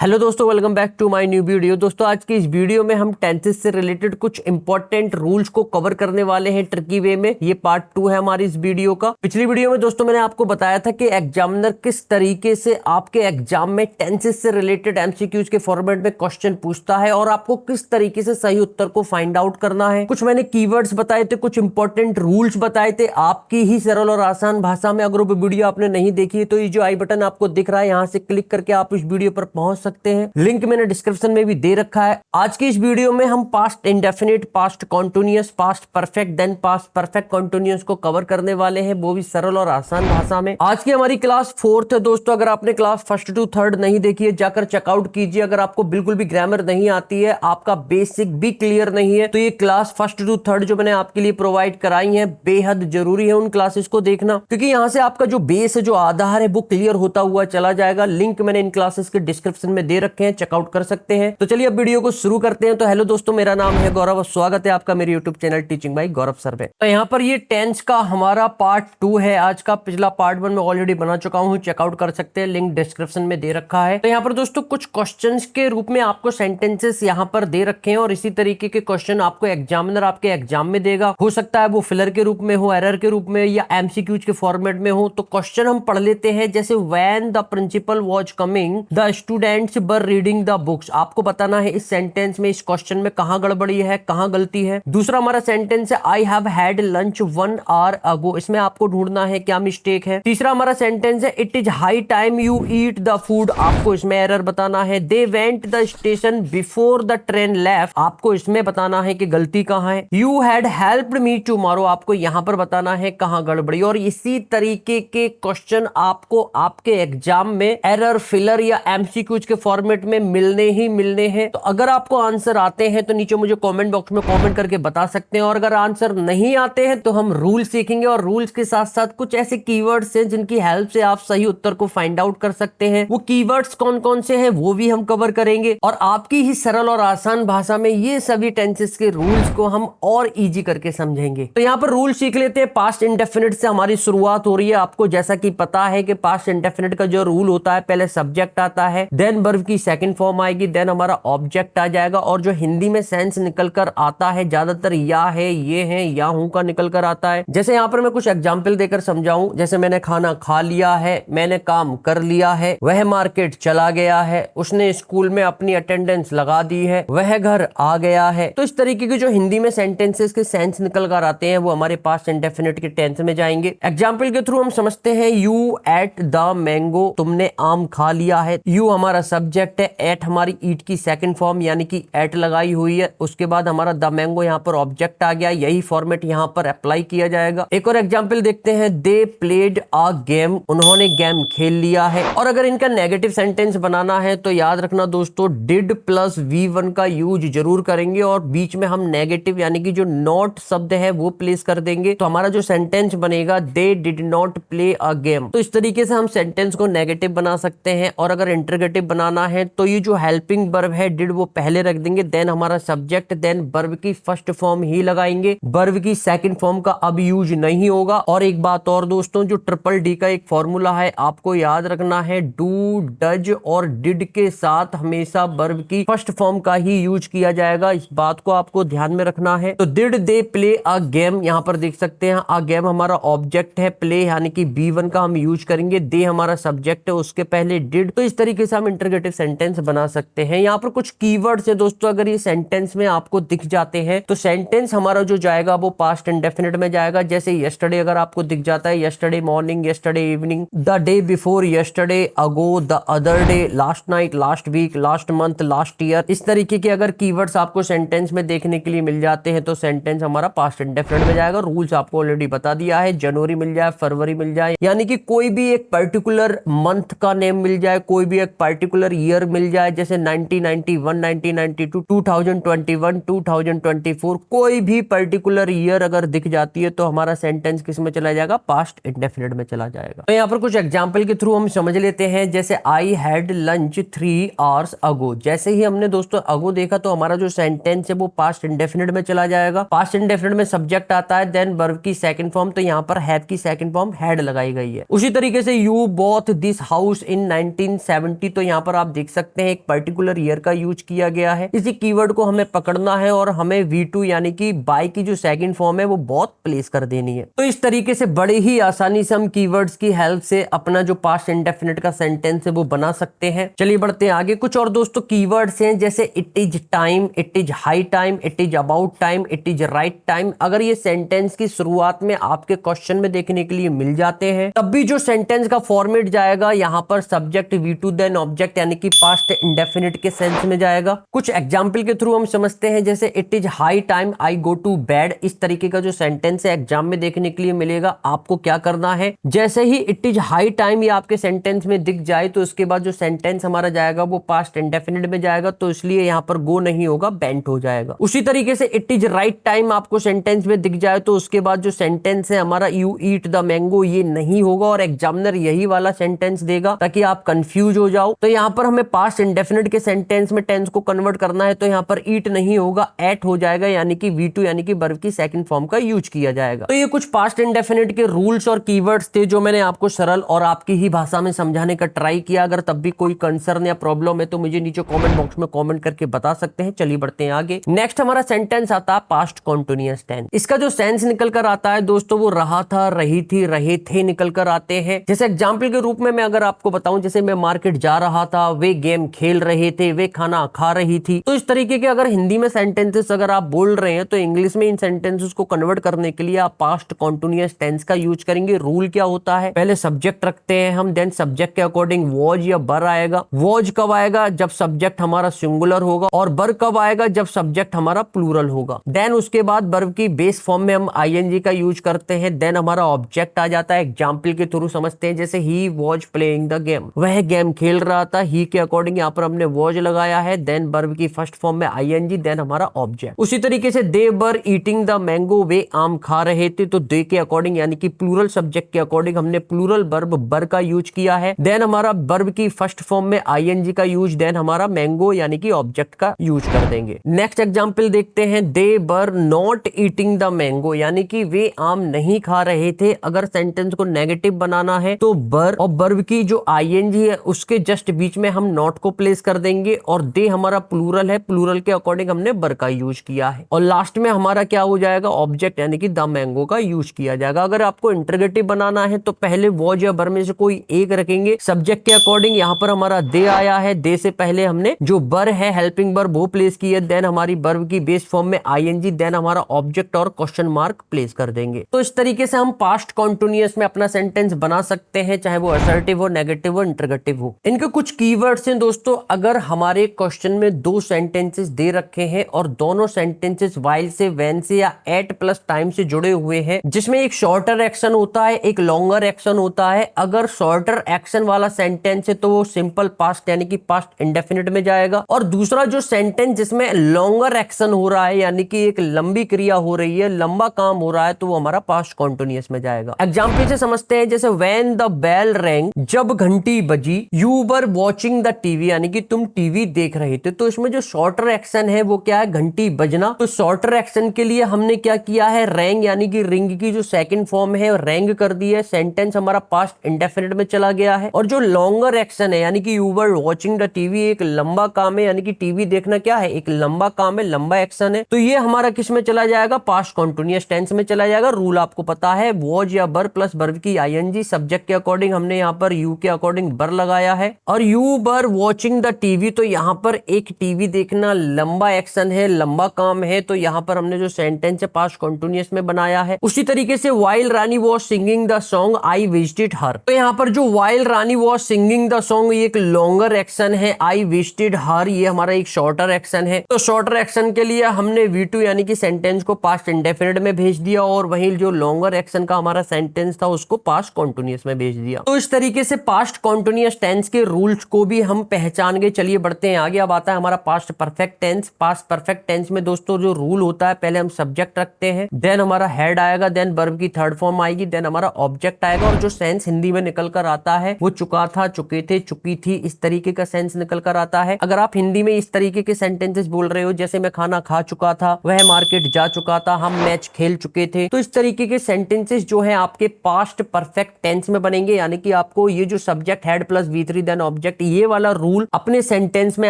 Hello दोस्तों, welcome back to my new video. दोस्तों आज की इस वीडियो में हम टेंसेस से रिलेटेड कुछ इंपॉर्टेंट रूल्स को कवर करने वाले हैं ट्रिकी वे में। ये पार्ट 2 है हमारी इस वीडियो का। पिछली वीडियो में दोस्तों मैंने आपको बताया था कि एग्जामिनर किस तरीके से आपके एग्जाम में टेंसेस से रिलेटेड एमसीक्यूज के फॉर्मेट में क्वेश्चन पूछता है और आपको किस तरीके से सही उत्तर को फाइंड आउट करना है। कुछ मैंने कीवर्ड्स बताए थे, कुछ इंपॉर्टेंट रूल्स बताए थे आपकी ही सरल और आसान भाषा में। अगर वो वीडियो आपने नहीं देखी है तो ये जो आई बटन आपको दिख रहा है, यहां से क्लिक करके आप इस वीडियो पर पहुंच सकते हैं। लिंक मैंने डिस्क्रिप्शन में भी दे रखा है। आज की इस वीडियो में हम past indefinite, past continuous, past perfect, then past perfect continuous को कवर करने वाले हैं, वो भी सरल और आसान भाषा में। आज की हमारी क्लास 4th है दोस्तों। अगर आपने क्लास 1st to 3rd नहीं देखी है, जाकर चेकआउट कीजिए। अगर आपको बिल्कुल भी ग्रामर नहीं आती है, आपका बेसिक भी क्लियर नहीं है, तो ये क्लास 1st to 3rd जो मैंने आपके लिए प्रोवाइड कराई है, बेहद जरूरी है उन क्लासेस को देखना, क्योंकि यहां से आपका जो बेस है, जो आधार है, वो क्लियर होता हुआ चला जाएगा। लिंक मैंने इन क्लासेस के डिस्क्रिप्शन में दे रखे हैं, चेकआउट कर सकते हैं। तो चलिए अब वीडियो को शुरू करते हैं। तो हेलो दोस्तों, मेरा नाम है गौरव और स्वागत है आपका मेरे यूट्यूब चैनल टीचिंग बाय गौरव सर पे। तो यहाँ पर ये टेंस का हमारा पार्ट 2 है। आज का पिछला पार्ट 1 में ऑलरेडी बना चुका हूँ, चेकआउट कर सकते हैं, लिंक डिस्क्रिप्शन में दे रखा है। तो यहाँ पर दोस्तों कुछ क्वेश्चन के रूप में आपको सेंटेंसेस यहाँ पर दे रखे हैं और इसी तरीके के क्वेश्चन आपको एग्जामिनर आपके एग्जाम में देगा। हो सकता है वो फिलर के रूप में हो, एरर के रूप में, या एमसीक्यूज के फॉर्मेट में हो। तो क्वेश्चन हम पढ़ लेते हैं। जैसे when the principal was coming the students were reading the books. आपको बताना है इस सेंटेंस में, इस क्वेश्चन में कहां गड़बड़ी है, कहां गलती है। दूसरा हमारा सेंटेंस है I have had lunch 1 hour अगो। इसमें आपको ढूंढना है क्या मिस्टेक है। तीसरा हमारा सेंटेंस है it is high time you eat the food. आपको इसमें एरर बताना है। They went the station before the train left. आपको इसमें बताना है कि गलती कहां है। You had helped me tomorrow. आपको यहां पर बताना है कहां गड़बड़ी। और इसी तरीके के क्वेश्चन आपको आपके एग्जाम में एरर, फिलर या एमसीक्यूज के फॉर्मेट में मिलने ही मिलने हैं। तो अगर आपको आंसर आते हैं तो नीचे मुझे कमेंट बॉक्स में कमेंट करके बता सकते हैं, और अगर आंसर नहीं आते हैं तो हम रूल सीखेंगे और रूल्स के साथ साथ कुछ ऐसे कीवर्ड्स हैं जिनकी हेल्प से आप सही उत्तर को फाइंड आउट कर सकते हैं। वो कीवर्ड्स कौन कौन से हैं वो भी हम कवर करेंगे, और आपकी ही सरल और आसान भाषा में ये सभी टेंसेस के रूल्स को हम और इजी करके समझेंगे। तो यहाँ पर रूल सीख लेते हैं। पास्ट इंडेफिनिट से हमारी शुरुआत हो रही है। आपको जैसा कि पता है कि पास्ट इंडेफिनिट का जो रूल होता है, पहले सब्जेक्ट आता है, देन वर्ब की सेकंड फॉर्म आएगी, देन हमारा ऑब्जेक्ट आ जाएगा, और जो हिंदी में सेंस निकल कर आता है ज्यादातर या है, ये है, या हूं का निकल कर आता है। जैसे यहाँ पर मैं कुछ एग्जांपल देकर समझाऊं। जैसे मैंने खाना खा लिया है, मैंने काम कर लिया है, वह मार्केट चला गया है, उसने स्कूल में अपनी अटेंडेंस लगा दी है, वह घर आ गया है। तो इस तरीके के जो हिंदी में सेंटेंसेस के सेंस निकल कर आते हैं वो हमारे पास्ट इंडेफिनिट के टेंस में जाएंगे। एग्जाम्पल के थ्रू हम समझते हैं। You at the mango. तुमने आम खा लिया है। यू हमारा सब्जेक्ट है, एट हमारी ईट की सेकंड फॉर्म यानी कि एट लगाई हुई है, उसके बाद हमारा द मैंगो यहाँ पर ऑब्जेक्ट आ गया। यही फॉर्मेट यहाँ पर अप्लाई किया जाएगा। एक और एग्जांपल देखते हैं। They played a game. उन्होंने गेम खेल लिया है। और अगर इनका नेगेटिव सेंटेंस बनाना है तो याद रखना दोस्तों, डिड प्लस V1 का यूज जरूर करेंगे और बीच में हम नेगेटिव यानी कि जो नॉट शब्द है वो प्लेस कर देंगे। तो हमारा जो सेंटेंस बनेगा, they did not play a game. तो इस तरीके से हम सेंटेंस को नेगेटिव बना सकते हैं। और अगर इंटरगेटिव बनाना है तो ये जो हेल्पिंग वर्ब है डिड वो पहले रख देंगे, देन हमारा सब्जेक्ट, देन वर्ब की फर्स्ट फॉर्म ही लगाएंगे। वर्ब की सेकंड फॉर्म का अब यूज नहीं होगा। और एक बात और दोस्तों, जो ट्रिपल डी का एक फॉर्मूला है आपको याद रखना है। डू, डज और डिड के साथ हमेशा वर्ब की फर्स्ट फॉर्म का ही यूज किया जाएगा। इस बात को आपको ध्यान में रखना है। तो did they play a game, यहां पर देख सकते हैं अ गेम हमारा ऑब्जेक्ट है, प्ले यानी कि V1 का हम यूज करेंगे, दे हमारा सब्जेक्ट है, उसके पहले डिड। तो इस तरीके से हम इंटरगेटिव सेंटेंस बना सकते हैं। यहाँ पर कुछ कीवर्ड्स है दोस्तों, अगर ये सेंटेंस में आपको दिख जाते हैं तो सेंटेंस हमारा जो जाएगा वो पास्ट इंडेफिनिट में जाएगा। जैसे यस्टरडे अगर आपको दिख जाता है, yesterday morning, yesterday evening, the day before yesterday, ago, the other day, last night, last week, last month, last year. इस तरीके के अगर कीवर्ड्स आपको सेंटेंस में देखने के लिए मिल जाते हैं तो सेंटेंस हमारा पास्ट इंडेफिनिट में जाएगा। रूल्स आपको ऑलरेडी बता दिया है। जनवरी मिल जाए, फरवरी मिल जाए, यानी कि कोई भी एक पर्टिकुलर मंथ का नेम मिल जाए, कोई भी एक पर्टिकुलर ईयर मिल जाए, जैसे 1991, 1992, 2021, 2024, कोई भी पर्टिकुलर ईयर अगर दिख जाती है तो हमारा सेंटेंस किस में चला जाएगा, पास्ट इंडेफिनिट में चला जाएगा। तो यहाँ पर कुछ एग्जांपल के थ्रू हम समझ लेते हैं। जैसे आई हैड लंच 3 hours अगो। जैसे ही हमने दोस्तों अगो देखा तो हमारा जो सेंटेंस है वो पास्ट इंडेफिनिट में चला जाएगा। पास्ट इंडेफिनिट में सब्जेक्ट आता है, देन वर्ब की सेकंड फॉर्म, तो यहाँ पर हैव की सेकंड फॉर्म हैड लगाई गई है। उसी तरीके से you both this house in 1970, तो यहाँ पर पर आप देख सकते हैं एक पर्टिकुलर ईयर का यूज किया गया है। इसी कीवर्ड को हमें पकड़ना है और हमें V2 यानी कि बाय की जो सेकंड फॉर्म है वो बहुत प्लेस कर देनी है। तो इस तरीके से बड़े ही आसानी से हम कीवर्ड्स की हेल्प से अपना जो पास्ट इंडेफिनिट का सेंटेंस है वो बना सकते हैं। चलिए बढ़ते हैं आगे। कुछ और दोस्तों कीवर्ड्स हैं जैसे it is time, it is high time, it is about time, it is right time. अगर ये सेंटेंस की शुरुआत में आपके क्वेश्चन में देखने के लिए मिल जाते हैं तब भी जो सेंटेंस का फॉर्मेट जाएगा यहाँ पर सब्जेक्ट V2 देन ऑब्जेक्ट यानी कि पास्ट इंडेफिनिट के सेंस में जाएगा। कुछ एग्जाम्पल के थ्रू हम समझते हैं जैसे it is high time I go to bed. इस तरीके का जो सेंटेंस है एग्जाम में देखने के लिए मिलेगा। आपको क्या करना है, जैसे ही इट इज हाई टाइम ये आपके सेंटेंस में दिख जाए तो उसके बाद जो सेंटेंस हमारा जाएगा वो पास्ट इंडेफिनिट में जाएगा, तो इसलिए यहाँ पर गो नहीं होगा, बेंट हो जाएगा। उसी तरीके से इट इज राइट टाइम आपको सेंटेंस में दिख जाए तो उसके बाद जो सेंटेंस है हमारा यू ईट द मैंगो ये नहीं होगा और एग्जामिनर यही वाला सेंटेंस देगा ताकि आप कंफ्यूज हो जाओ। तो यहाँ पर हमें पास्ट इंडेफिनिट के सेंटेंस में टेंस को कन्वर्ट करना है तो यहाँ पर ईट नहीं होगा, एट हो जाएगा, यानी कि V2 यानी कि वर्ब की सेकंड फॉर्म का यूज किया जाएगा। तो ये कुछ पास्ट इंडेफिनिट के रूल्स और कीवर्ड्स थे जो मैंने आपको सरल और आपकी ही भाषा में समझाने का ट्राई किया। अगर तब भी कोई कंसर्न या प्रॉब्लम है तो मुझे नीचे कमेंट बॉक्स में कमेंट करके बता सकते हैं। चलिए बढ़ते हैं आगे। नेक्स्ट हमारा सेंटेंस आता है पास्ट कॉन्टिन्यूअस टेंस। इसका जो सेंस निकल कर आता है दोस्तों वो रहा था, रही थी, रहे थे निकल कर आते हैं। जैसे एग्जाम्पल के रूप में मैं अगर आपको बताऊं, जैसे मैं मार्केट जा रहा था, वे गेम खेल रहे थे, वे खाना खा रही थी। तो इस तरीके के अगर हिंदी में सेंटेंसेस अगर आप बोल रहे हैं तो इंग्लिश में इन सेंटेंसेस को कन्वर्ट करने के लिए आप पास्ट कॉन्टिन्यूअस टेंस का यूज करेंगे। रूल क्या होता है, पहले सब्जेक्ट रखते हैं हम, देन सब्जेक्ट के अकॉर्डिंग वॉज या बर आएगा। वॉज कब आएगा, जब सब्जेक्ट हमारा सिंगुलर होगा, और बर कब आएगा, जब सब्जेक्ट हमारा प्लूरल होगा। देन उसके बाद वर्ब की बेस फॉर्म में हम आईएनजी का यूज करते हैं। देन हमारा ऑब्जेक्ट आ जाता है। एग्जाम्पल के थ्रू समझते हैं, जैसे he was playing the game, वह गेम खेल रहा था। ही के अकॉर्डिंग यहाँ पर हमने वॉज लगाया है। देन वर्ब की फर्स्ट फॉर्म में आईएनजी, देन हमारा ऑब्जेक्ट। उसी तरीके से दे वर ईटिंग द मैंगो, वे आम खा रहे थे, तो दे के अकॉर्डिंग यानी कि प्लूरल सब्जेक्ट के अकॉर्डिंग हमने प्लूरल वर्ब बर का यूज किया है। देन हमारा वर्ब की फर्स्ट फॉर्म में आईएनजी का यूज, देन हमारा मैंगो यानी कि ऑब्जेक्ट का यूज कर देंगे। नेक्स्ट एग्जांपल देखते हैं, they were not eating the mango, यानी कि वे आम नहीं खा रहे थे। अगर सेंटेंस को नेगेटिव बनाना है तो बर और वर्ब की जो आईएनजी है उसके जस्ट बीच में हम नॉट को प्लेस कर देंगे, और दे हमारा प्लूरल है, प्लूरल के अकॉर्डिंग हमने बर का यूज किया है, और लास्ट में हमारा क्या हो जाएगा, ऑब्जेक्ट यानी कि द मैंगो का यूज किया जाएगा। अगर आपको इंटरोगेटिव बनाना है तो पहले वॉज या बर में से कोई एक रखेंगे। सब्जेक्ट के अकॉर्डिंग यहाँ पर हमारा दे आया है, दे से पहले हमने जो बर है हेल्पिंग वर्ब वो प्लेस की है। देन हमारी वर्ब की बेस फॉर्म में आईएनजी, देन हमारा ऑब्जेक्ट और क्वेश्चन मार्क प्लेस कर देंगे। तो इस तरीके से हम पास्ट कॉन्टिन्यूअस में अपना सेंटेंस बना सकते हैं, चाहे वो असर्टिव हो, नेगेटिव हो, इंटरोगेटिव हो। इनके कुछ कीवर्ड्स हैं दोस्तों। अगर हमारे क्वेश्चन में दो सेंटेंसेस दे रखे हैं और दोनों सेंटेंसेस वाइल से, व्हेन से या एट प्लस टाइम से जुड़े हुए हैं, जिसमें एक शॉर्टर एक्शन होता है, एक लॉन्गर एक्शन होता है। अगर शॉर्टर एक्शन वाला सेंटेंस है तो वो सिंपल पास्ट यानी कि पास्ट इंडेफिनिट में जाएगा, और दूसरा जो सेंटेंस जिसमें लॉन्गर एक्शन हो रहा है यानी कि एक लंबी क्रिया हो रही है, लंबा काम हो रहा है, तो वो हमारा पास्ट कॉन्टिन्यूअस में जाएगा। एग्जाम्पल से समझते हैं, जैसे व्हेन द बेल रैंग, जब घंटी बजी, you were watching the TV, यानी कि तुम टीवी देख रहे थे। तो इसमें जो शॉर्टर एक्शन है वो क्या है, घंटी बजना। तो शॉर्टर एक्शन के लिए हमने क्या किया है, रैंग यानी कि रिंग की जो सेकंड फॉर्म है रैंग कर दी है। सेंटेंस हमारा पास्ट इंडेफिनिट में चला गया है। और जो लॉन्गर एक्शन है यानी कि you were watching the TV, एक लंबा काम है, यानी कि टीवी देखना क्या है, एक लंबा काम है, लंबा एक्शन है। तो ये हमारा किस में चला जाएगा, पास्ट कॉन्टिन्यूअस टेंस में चला जाएगा। रूल आपको पता है, वॉज या बर प्लस वर्ब की आईएनजी, सब्जेक्ट के अकॉर्डिंग हमने यहाँ पर यू के अकॉर्डिंग बर लगाया है, और you were watching the TV, तो यहाँ पर एक टीवी देखना लंबा एक्शन है, लंबा काम है, तो यहाँ पर हमने जो सेंटेंस है पास्ट कॉन्टिन्यूअस में बनाया है। उसी तरीके से while Rani was singing the song I visited her, तो यहाँ पर जो while Rani was singing the song ये एक लॉन्गर एक्शन है, आई विजिटेड हर ये हमारा एक शॉर्टर एक्शन है। तो शॉर्टर एक्शन के लिए हमने V2 यानी कि सेंटेंस को पास्ट इंडेफिनिट में भेज दिया, और वहीं जो लॉन्गर एक्शन का हमारा सेंटेंस था उसको पास्ट कॉन्टिन्यूअस में भेज दिया। तो इस तरीके से पास्ट कॉन्टिन्यूअस टेंस के रूल्स को भी हम पहचान गए। चलिए बढ़ते हैं आगे। अब आता है हमारा past perfect tense. Past perfect tense में दोस्तों जो रूल होता है, पहले हम सब्जेक्ट रखते हैं, देन हमारा हेड आएगा, देन वर्ब की थर्ड फॉर्म आएगी, देन हमारा ऑब्जेक्ट आएगा, और जो सेंस हिंदी में निकल कर आता है वो चुका था, चुके थे, चुकी थी, इस तरीके का सेंस निकल कर आता है। अगर आप हिंदी में इस तरीके के सेंटेंसेस बोल रहे हो, जैसे मैं खाना खा चुका था, वह मार्केट जा चुका था, हम मैच खेल चुके थे, तो इस तरीके के सेंटेंसेस जो है आपके पास्ट परफेक्ट टेंस में बनेंगे। यानी कि आपको ये जो subject had plus V3 then object ये वाला रूल अपने सेंटेंस में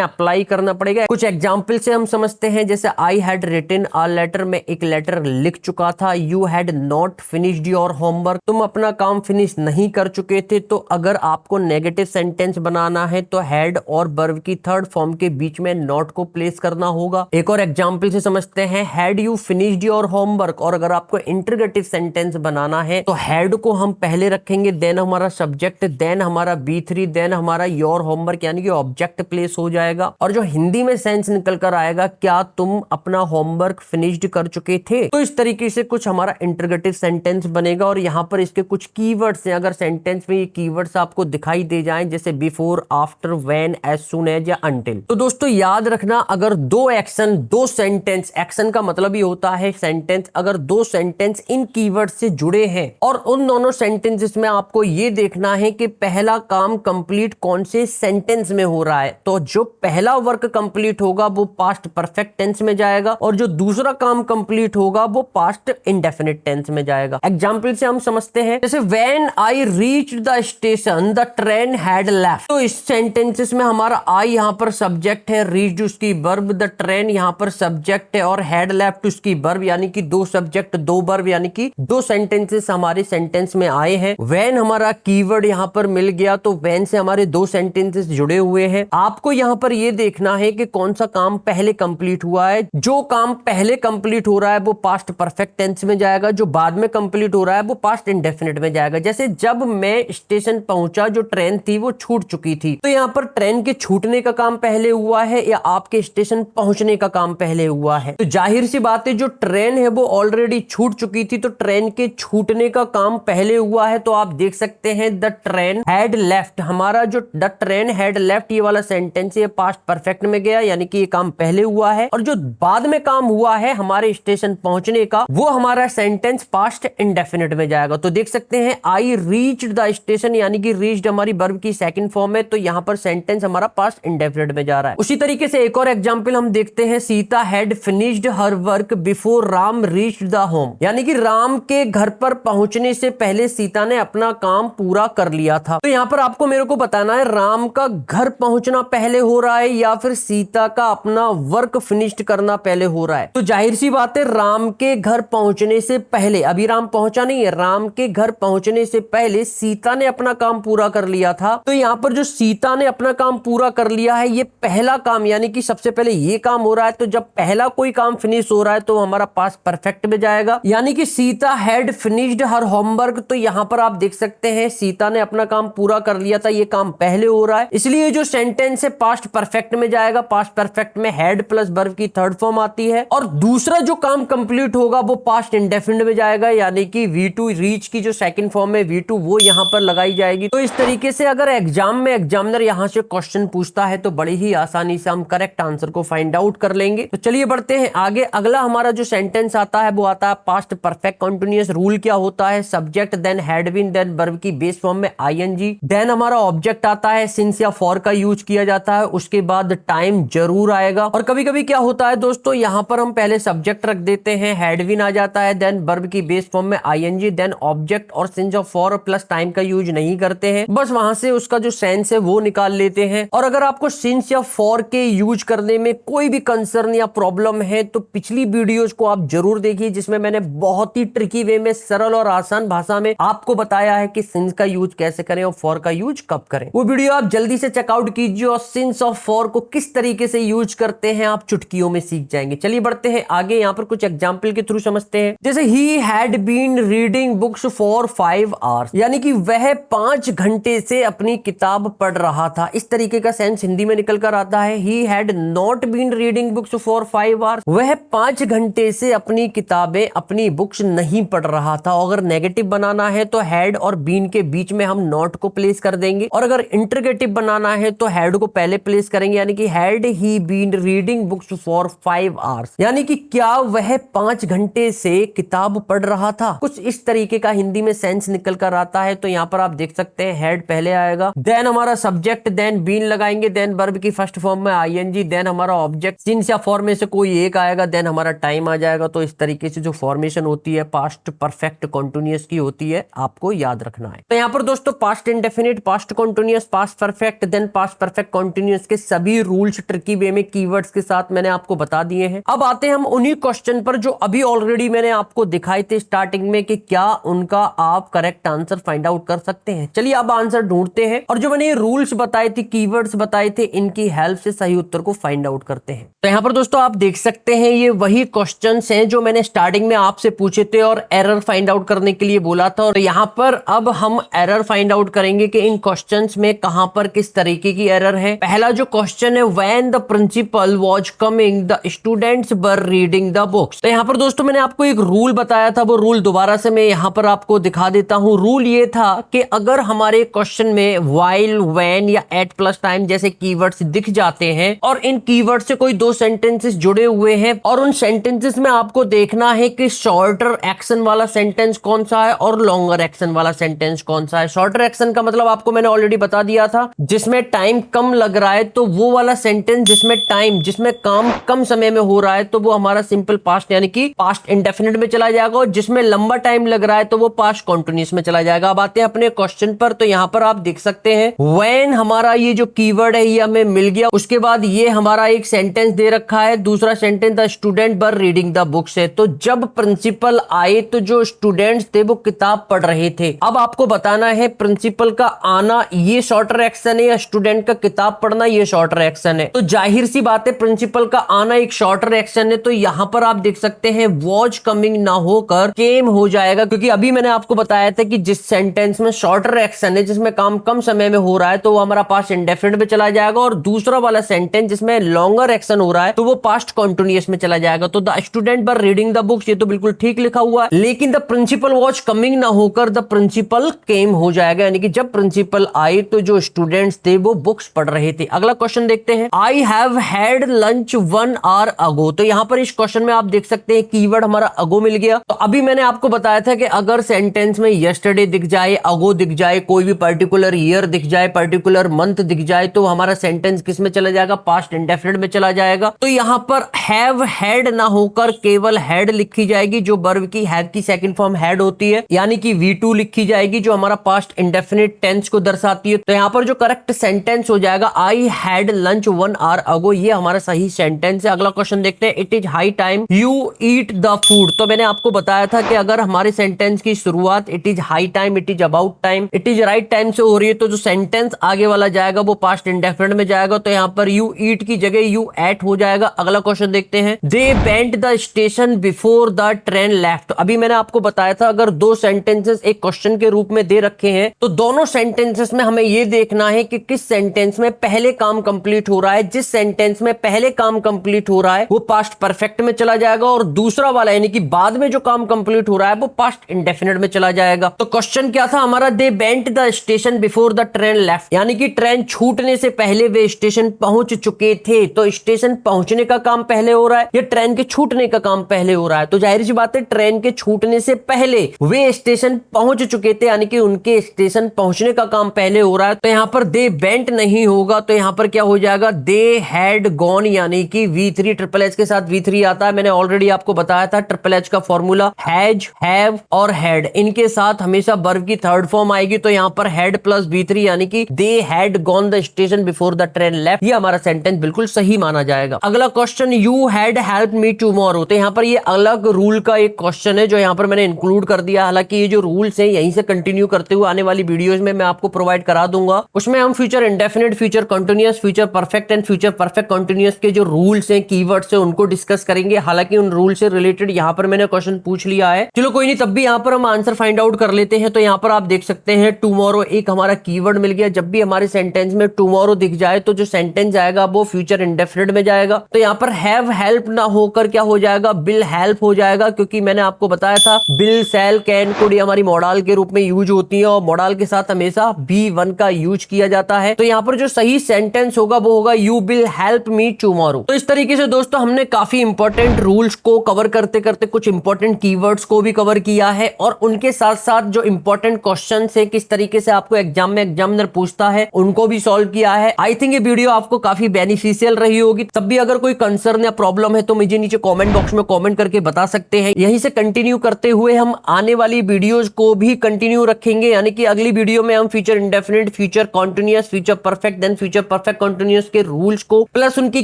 अप्लाई करना पड़ेगा। कुछ एग्जाम्पल से हम समझते हैं, जैसे I had written a letter, में एक लेटर लिख चुका था। You had not finished your homework, तुम अपना काम फिनिश नहीं कर चुके थे। तो अगर आपको नेगेटिव सेंटेंस बनाना है तो हैड और वर्ब की थर्ड फॉर्म के बीच में नॉट को प्लेस करना होगा। एक और एग्जाम्पल से समझते हैं, had you finished your homework, और अगर आपको इंटरोगेटिव सेंटेंस बनाना है तो हैड को हम पहले रखेंगे, देन हमारा सब्जेक्ट, देन हमारा B3, देन हमारा योर होमवर्क यानी कि ऑब्जेक्ट प्लेस हो जाएगा। और जो हिंदी में सेंस निकल कर आएगा, क्या तुम अपना होमवर्क फिनिश्ड कर चुके थे। तो इस तरीके से कुछ हमारा इंटरोगेटिव सेंटेंस बनेगा। और यहाँ पर इसके कुछ कीवर्ड्स हैं, अगर सेंटेंस में ये कीवर्ड्स आपको दिखाई दे जाएं, जैसे before, after, when, as soon as या अंटिल, तो दोस्तों याद रखना, अगर दो एक्शन, दो सेंटेंस, एक्शन का मतलब ही होता है सेंटेंस, अगर दो सेंटेंस इन कीवर्ड से जुड़े हैं और उन दोनों सेंटेंसेस में आपको ये देखना है कि पहला काम कंप्लीट कौन से सेंटेंस में हो रहा है, तो जो पहला वर्क कंप्लीट होगा वो पास्ट परफेक्ट टेंस में जाएगा और जो दूसरा काम कंप्लीट होगा वो पास्ट इंडेफिनिट टेंस में जाएगा। एग्जाम्पल से हम समझते हैं, जैसे when I reached the station the train had left, तो इस सेंटेंसेस में हमारा आई यहाँ पर सब्जेक्ट है, रीच्ड उसकी वर्ब, द ट्रेन यहाँ पर सब्जेक्ट है और हैड लेफ्ट उसकी वर्ब, यानी कि दो सब्जेक्ट दो वर्ब, यानी कि दो सेंटेंसेस हमारे सेंटेंस में आए हैं। व्हेन हमारा कीवर्ड यहाँ पर मिल गया, तो व्हेन से हमारे दो सेंटेंसेस जुड़े हुए हैं। आपको यहाँ पर ये देखना है कि कौन सा काम पहले कंप्लीट हुआ है। जो काम पहले कंप्लीट हो रहा है वो पास्ट परफेक्ट टेंस में जाएगा, जो बाद में कंप्लीट हो रहा है वो पास्ट इंडेफिनिट में जाएगा। जैसे जब मैं स्टेशन पहुंचा, जो ट्रेन थी वो छूट चुकी थी, तो यहाँ पर ट्रेन के छूटने का काम पहले हुआ है या आपके स्टेशन पहुंचने का काम पहले हुआ है। तो जाहिर सी बात है, जो ट्रेन है वो ऑलरेडी छूट चुकी थी, तो ट्रेन के छूटने का काम पहले हुआ है। तो आप देख सकते हैं द ट्रेन हैड लेफ्ट, हमारा जो द ट्रेन हैड लेफ्ट ये वाला सेंटेंस ये पास्ट परफेक्ट में गया, यानी कि ये काम पहले हुआ है, और जो बाद में काम हुआ है हमारे स्टेशन पहुंचने का, वो हमारा सेंटेंस पास्ट इंडेफिनिट में जाएगा। तो देख सकते हैं आई रीच्ड द स्टेशन, यानी कि रीच्ड हमारी वर्ब की सेकंड फॉर्म है, तो यहां पर सेंटेंस हमारा पास्ट इंडेफिनिट में जा रहा है। उसी तरीके से एक और एग्जांपल हम देखते हैं, Sita had finished her work before Ram reached the home, यानी कि राम के घर पर पहुंचने से पहले सीता ने अपना काम पूरा कर लिया था। तो यहां पर आपको मेरे को बताना है, राम का घर पहुंचना पहले हो रहा है या फिर सीता का अपना वर्क फिनिश्ड करना पहले हो रहा है। तो जाहिर सी बात है, राम के घर पहुंचने से पहले, अभी राम पहुंचा नहीं है, राम के घर पहुंचने से पहले सीता ने अपना काम पूरा कर लिया था। तो यहां पर जो सीता ने अपना काम पूरा कर लिया है, ये पहला काम, यानी कि सबसे पहले ये काम हो रहा है। तो जब पहला कोई काम फिनिश हो रहा है तो हमारा पास्ट परफेक्ट में जाएगा, यानी कि Sita had finished her homework. तो यहां पर आप देख सकते हैं सीता ने अपना काम पूरा कर लिया था, ये काम पहले हो रहा है, इसलिए जो सेंटेंस है पास्ट परफेक्ट में जाएगा। पास्ट परफेक्ट में हैड प्लस वर्ब की थर्ड फॉर्म आती है, और दूसरा जो काम कंप्लीट होगा वो पास्ट इंडेफिनिट में जाएगा, यानी कि V2 रीच की जो सेकंड फॉर्म है V2 वो यहां पर लगाई जाएगी। तो इस तरीके से अगर एग्जाम में एग्जामिनर यहां से क्वेश्चन पूछता है तो बड़ी ही आसानी से हम करेक्ट आंसर को फाइंड आउट कर लेंगे। तो चलिए बढ़ते हैं आगे। अगला हमारा जो सेंटेंस आता है वो आता है पास्ट परफेक्ट कंटीन्यूअस। रूल क्या होता है, subject then had been then verb की बेस फॉर्म में ING, देन हमारा ऑब्जेक्ट आता है, सिंस या फॉर का यूज किया जाता है, उसके बाद टाइम जरूर आएगा। और कभी कभी क्या होता है दोस्तों, यहां पर हम पहले सब्जेक्ट रख देते हैं, हैड बीन आ जाता है, देन वर्ब की बेस फॉर्म में ING, देन ऑब्जेक्ट और सिंस और फॉर प्लस टाइम का यूज नहीं करते हैं, बस वहां से उसका जो सेंस है वो निकाल लेते हैं। और अगर आपको सिंस या फॉर के यूज करने में कोई भी कंसर्न या प्रॉब्लम है तो पिछली वीडियोस को आप जरूर देखिए, जिसमें मैंने बहुत ही ट्रिकी वे में सरल और आसान भाषा में आपको बताया है कि सिंस का यूज कैसे करें और फॉर का यूज कब करें। वो वीडियो आप जल्दी से चेकआउट कीजिए और सिंस और फॉर को किस तरीके से यूज करते हैं आप चुटकियों में सीख जाएंगे। चलिए बढ़ते हैं आगे, यहाँ पर कुछ एग्जाम्पल के थ्रू समझते हैं। जैसे he had been reading books for 5 hours, यानी कि वह 5 घंटे से अपनी किताब पढ़ रहा था। इस तरीके का सेंस हिंदी में निकल कर आता है, he had not been reading books for 5 hours, वह 5 घंटे से अपनी किताबें, अपनी बुक्स नहीं पढ़ रहा था। अगर नेगेटिव बनाना है तो हैड और बीन के बीच में हम नॉट को प्लेस कर देंगे, और अगर इंटरगेटिव बनाना है तो हैड को पहले प्लेस करेंगे, यानी कि had he been reading books for 5 hours, यानी कि क्या वह 5 घंटे से किताब पढ़ रहा था। कुछ इस तरीके का हिंदी में सेंस निकल कर आता है। तो यहाँ पर आप देख सकते हैं हैड पहले आएगा, देन हमारा सब्जेक्ट, देन बीन लगाएंगे, देन वर्ब की फर्स्ट फॉर्म में ING, देन हमारा ऑब्जेक्ट, सिंस या फॉर में से कोई एक आएगा, देन हमारा टाइम आ जाएगा। तो इस तरीके से जो फॉर्मेशन होती है पास्ट परफेक्ट कंटीन्यूअस की होती है, आपको याद रखना है। तो यहाँ पर दोस्तों past indefinite, past continuous, past perfect, then past perfect continuous के सभी रूल्स ट्रिकी वे में कीवर्ड्स के साथ मैंने आपको बता दिए हैं। अब आते हैं हम उन्हीं क्वेश्चन पर जो अभी ऑलरेडी मैंने आपको दिखाए थे स्टार्टिंग में कि क्या उनका आप करेक्ट आंसर फाइंड आउट कर सकते हैं। चलिए अब आंसर ढूंढते हैं और जो मैंने रूल्स बताए थे, कीवर्ड्स बताए थे, इनकी हेल्प से सही उत्तर को फाइंड आउट करते हैं। तो यहाँ पर दोस्तों आप देख सकते हैं ये वही क्वेश्चंस हैं जो मैंने स्टार्टिंग में आपसे पूछे थे और एरर फाइंड आउट करने के लिए बोला था। और यहाँ पर अब हम एरर फाइंड आउट करेंगे कि इन क्वेश्चंस में कहां पर किस तरीके की एरर है। पहला जो क्वेश्चन है, when the principal was coming the students were reading the books. तो यहाँ पर दोस्तों मैंने आपको एक रूल बताया था, वो रूल दोबारा से मैं यहाँ पर आपको दिखा देता हूँ। रूल ये था कि अगर हमारे क्वेश्चन में व्हाइल, व्हेन या एट प्लस टाइम जैसे कीवर्ड्स दिख जाते हैं और इन कीवर्ड से कोई दो सेंटेंसेस जुड़े हुए हैं और उन सेंटेंसेस में आपको देखना है कि शॉर्टर एक्शन वाला सेंटेंस कौन सा है और लॉन्गर एक्शन वाला सेंटेंस कौन सा है। शॉर्टर एक्शन का मतलब आपको मैंने ऑलरेडी बता दिया था, जिसमें टाइम कम लग रहा है तो वो वाला सेंटेंस जिसमें काम कम समय में हो रहा है तो वो हमारा सिंपल पास्ट यानी कि पास्ट इंडेफिनिट में चला जाएगा, और जिसमें लंबा टाइम लग रहा है तो वो पास्ट कंटीन्यूअस में चला जाएगा। अब आते हैं अपने क्वेश्चन पर। तो यहाँ पर आप देख सकते हैं व्हेन हमारा ये जो कीवर्ड है ये हमें मिल गया। उसके बाद ये हमारा एक सेंटेंस दे रखा है, दूसरा sentence the student were reading the books है। तो जब प्रिंसिपल आए तो जो स्टूडेंट्स थे वो किताब पढ़ रहे थे। अब आपको बताना है प्रिंसिपल का आना ये शॉर्टर एक्शन है या स्टूडेंट का किताब पढ़ना ये शॉर्टर एक्शन है। तो जाहिर सी बात है प्रिंसिपल का आना एक शॉर्टर एक्शन है, तो यहां पर आप देख सकते हैं वॉज कमिंग ना होकर केम हो जाएगा, क्योंकि अभी मैंने आपको बताया था कि जिस सेंटेंस में शॉर्टर एक्शन है जिसमें काम कम समय में हो रहा है तो वो हमारा पास्ट इंडेफिनिट में चला जाएगा, और दूसरा वाला सेंटेंस जिसमें लॉन्गर एक्शन हो रहा है तो वो पास्ट कंटीन्यूअस में चला जाएगा। तो the student were reading the books ये तो बिल्कुल ठीक लिखा हुआ है, लेकिन द प्रिंसिपल वॉज कमिंग ना होकर द प्रिंसिपल केम हो जाएगा, यानी कि जब प्रिंसिपल आए तो जो स्टूडेंट्स थे वो बुक्स पढ़ रहे थे। अगला क्वेश्चन देखते हैं, I have had lunch 1 hour अगो। तो यहाँ पर इस क्वेश्चन में आप देख सकते हैं कीवर्ड हमारा अगो मिल गया। तो अभी मैंने आपको बताया था कि अगर सेंटेंस में यस्टरडे दिख जाए, अगो दिख जाए, कोई भी पर्टिकुलर ईयर दिख जाए, पर्टिकुलर मंथ दिख जाए तो हमारा सेंटेंस किस में चला जाएगा, पास्ट इंडेफिनिट में चला जाएगा। तो यहाँ पर हैव हैड ना होकर केवल हैड लिखी जाएगी, जो वर्ब की हैव की सेकंड फॉर्म हैड होती है, यानी कि V2 लिखी जाएगी जो हमारा पास्ट इंडेफिनिट टेंस को दर्शाती है। तो यहाँ पर जो करेक्ट सेंटेंस हो जाएगा आई हैड लंच 1 hour अगो, ये हमारा सही सेंटेंस है। अगला क्वेश्चन देखते हैं, it is high time you eat the food. तो मैंने आपको बताया था कि अगर हमारे सेंटेंस की शुरुआत it is high time, it is about time, it is right time से हो रही है तो जो सेंटेंस आगे वाला जाएगा वो पास्ट इंडेफिनिट में जाएगा। तो यहाँ पर यू ईट की जगह यू एट हो जाएगा। अगला क्वेश्चन देखते हैं, they went the station before the train left. अभी मैंने आपको बताया था अगर दो सेंटेंसेस एक क्वेश्चन के रूप में दे रखे हैं तो दोनों सेंटेंसेस में हमें यह देखना है कि किस सेंटेंस में पहले काम कंप्लीट हो रहा है। जिस सेंटेंस में पहले काम कंप्लीट हो रहा है वो पास्ट परफेक्ट में चला जाएगा, और दूसरा वाला यानी कि बाद में जो काम कंप्लीट हो रहा है वो पास्ट इंडेफिनिट में चला जाएगा। तो क्वेश्चन क्या था हमारा, they went the station before the train left, यानी कि ट्रेन छूटने से पहले वे स्टेशन पहुंच चुके थे। तो स्टेशन पहुंचने का काम पहले हो रहा है या ट्रेन के छूटने का काम पहले हो रहा है? तो जाहिर सी बात है ट्रेन के छूटने से पहले वे स्टेशन पहुंच चुके थे, यानी कि उनके स्टेशन पहुंचने का काम पहले हो रहा है। तो यहाँ पर दे वेंट नहीं होगा, तो यहाँ पर क्या हो जाएगा, दे हैड गॉन, यानी कि V3 ट्रिपल एच के साथ V3 आता है। मैंने ऑलरेडी आपको बताया था ट्रिपल एच का फॉर्मूला हैज, हैव और हैड, इनके साथ हमेशा वर्ब की थर्ड फॉर्म आएगी। तो यहाँ पर हैड प्लस V3 यानी कि they had gone the station before the train left, ये हमारा सेंटेंस बिल्कुल सही माना जाएगा। अगला question, you had help me tomorrow. तो यहाँ पर ये अलग रूल का एक क्वेश्चन है जो यहाँ पर मैंने इंक्लूड कर दिया। हालांकि ये जो रूल्स है यहीं से कंटिन्यू करते हुए आने वाली वीडियोस में मैं आपको प्रोवाइड करा दूंगा। उसमें हम future indefinite, future continuous, future perfect and future perfect continuous के जो रूल्स हैं, कीवर्ड्स हैं, उनको डिस्कस करेंगे। हालांकि उन रूल से रिलेटेड यहाँ पर मैंने क्वेश्चन पूछ लिया है, चलो कोई नहीं, तब भी यहाँ पर हम आंसर फाइंड आउट कर लेते हैं। तो यहाँ पर आप देख सकते हैं टुमारो एक हमारा कीवर्ड मिल गया। जब भी हमारे सेंटेंस में टुमारो दिख जाए तो जो सेंटेंस आएगा वो फ्यूचर इंडेफिनिट में जाएगा। तो यहाँ पर हैव हेल्प ना होकर क्या हो जाएगा, बिल हेल्प हो जाएगा, क्योंकि मैंने आपको बताया था बिल, सेल, कैन, कुड हमारी मॉडल के रूप में यूज होती है और मॉडल के साथ हमेशा B1 का यूज किया जाता है। तो यहाँ पर जो सही सेंटेंस होगा वो होगा you will help me tomorrow. तो इस तरीके से दोस्तों हमने काफी इंपॉर्टेंट रूल्स को कवर करते करते कुछ इंपॉर्टेंट कीवर्ड्स को भी कवर किया है, और उनके साथ साथ जो इंपॉर्टेंट क्वेश्चन है किस तरीके से आपको एग्जाम में एग्जामिनर पूछता है उनको भी सॉल्व किया है। आई थिंक ये वीडियो आपको काफी बेनिफिशियल रही होगी। तब भी अगर कोई कंसर्न या प्रॉब्लम है तो मुझे नीचे कमेंट बॉक्स में कमेंट करके बता सकते हैं। यहीं से कंटिन्यू करते हुए हम आने वाली वीडियोस को भी कंटिन्यू रखेंगे, यानी कि अगली वीडियो में हम future indefinite, future continuous, future perfect, then future perfect continuous के रूल्स को प्लस उनकी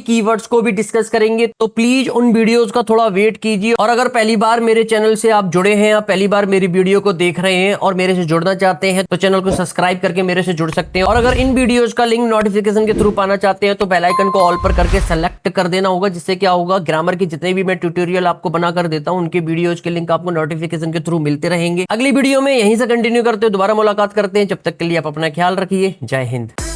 कीवर्ड्स को भी डिस्कस करेंगे। तो प्लीज उन वीडियोस का थोड़ा वेट कीजिए। और अगर पहली बार मेरे चैनल से आप जुड़े हैं या पहली बार मेरी वीडियो को देख रहे हैं और मेरे से जुड़ना चाहते हैं तो चैनल को सब्सक्राइब करके मेरे से जुड़ सकते हैं। और अगर इन वीडियोस का लिंक नोटिफिकेशन के थ्रू पाना चाहते हैं तो बेल आइकन को ऑल पर करके सेलेक्ट कर देना होगा, जिससे क्या होगा, ग्रामर के जितने भी मैं ट्यूटोरियल आपको बना कर देता हूं उनके वीडियोज के लिंक आपको नोटिफिकेशन के थ्रू मिलते रहेंगे। अगली वीडियो में यहीं से कंटिन्यू करते हैं, दोबारा मुलाकात करते हैं। जब तक के लिए आप अपना ख्याल रखिए। जय हिंद।